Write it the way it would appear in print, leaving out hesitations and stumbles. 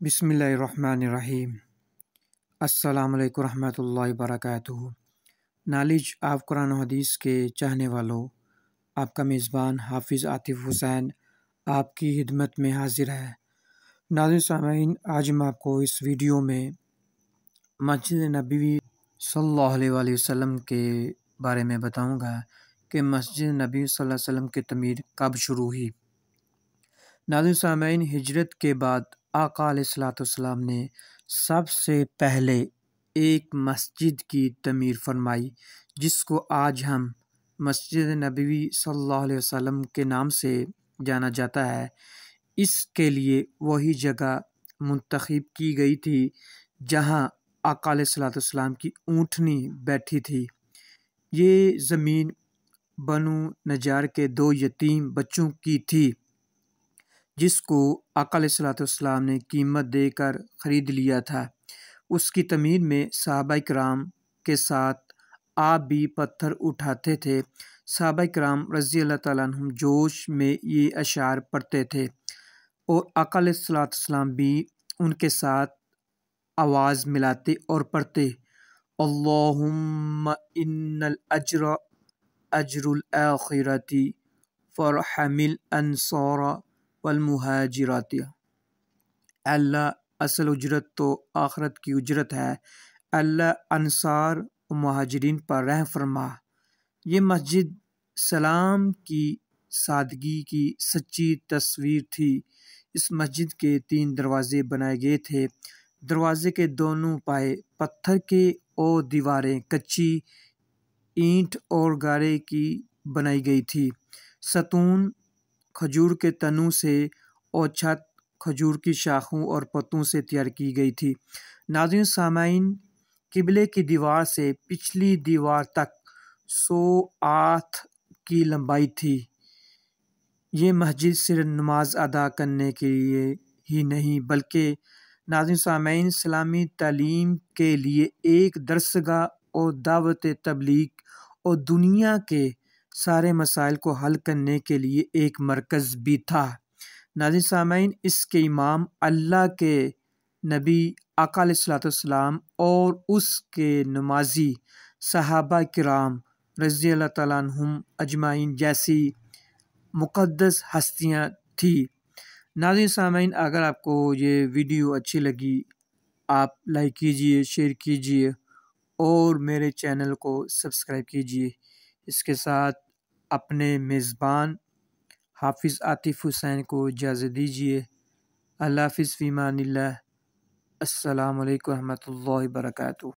बिस्मिल्लाहिर्रहमानिर्रहीम। अस्सलाम वालेकुम रहमतुल्लाहि वबरकातुहू। नॉलेज ऑफ कुरान और हदीस के चाहने वालों, आपका मेज़बान हाफिज़ आतिफ़ हुसैन आपकी खिदमत में हाजिर है। नाज़रीन सामीन, आज मैं आपको इस वीडियो में मस्जिद नबवी सल्लल्लाहु अलैहि वसल्लम के बारे में बताऊंगा कि मस्जिद नबी सल्लल्लाहु अलैहि वसल्लम की तमीर कब शुरू हुई। नाज़रीन सामीन, हिजरत के बाद आका अलैहिस्सलाम ने सबसे पहले एक मस्जिद की तमीर फरमाई, जिसको आज हम मस्जिद नबवी सल्लल्लाहु अलैहि वसल्लम के नाम से जाना जाता है। इसके लिए वही जगह मुंतखब की गई थी जहां आका अलैहिस्सलाम की ऊँटनी बैठी थी। ये ज़मीन बनु नज्जार के 2 यतीम बच्चों की थी, जिसको आका अलैहिस्सलाम ने कीमत देकर ख़रीद लिया था। उसकी तमीर में सहाबा किराम के साथ आप भी पत्थर उठाते थे। सहाबा किराम रज़ी अल्लाह तआला अन्हुम जोश में ये अशार पढ़ते थे और आका अलैहिस्सलाम भी उनके साथ आवाज़ मिलाते और पढ़ते, अल्लाहुम्मा इन्नल अज्र अज्रुल आखिरती फरहमिल अंसारा वल मुहाजिराती। अल्लाह, असल उजरत तो आखरत की उजरत है। अल्लाह अंसार और मुहाजिरीन पर रहम फरमा। ये मस्जिद सलाम की सादगी की सच्ची तस्वीर थी। इस मस्जिद के 3 दरवाजे बनाए गए थे। दरवाजे के दोनों पाए पत्थर के और दीवारें कच्ची ईंट और गारे की बनाई गई थी। सतून खजूर के तनों से और छत खजूर की शाखों और पत्तों से तैयार की गई थी। नाज़रीन सामाइन, किबले की दीवार से पिछली दीवार तक 108 की लंबाई थी। ये मस्जिद सिर्फ नमाज अदा करने के लिए ही नहीं, बल्कि नाज़रीन सामाइन इस्लामी तालीम के लिए एक दरसगाह और दावत तबलीग और दुनिया के सारे मसाइल को हल करने के लिए एक मरकज़ भी था। नाज़रीन सामाइन, इसके इमाम अल्लाह के नबी आका अलैहिस्सलाम और उसके नमाजी सहाबा किराम रज़ी अल्लाह तआला अन्हुम अजमाइन जैसी मुक़द्दस हस्तियाँ थी। नाज़रीन सामाइन, अगर आपको ये वीडियो अच्छी लगी, आप लाइक कीजिए, शेयर कीजिए और मेरे चैनल को सब्सक्राइब कीजिए। इसके साथ अपने मेज़बान हाफिज़ आतिफ़ हुसैन को इजाज़त दीजिए। अल्लाह हाफ़िज़ फ़ी अमानिल्लाह। अस्सलामु अलैकुम रहमतुल्लाहि व बरकातुहू।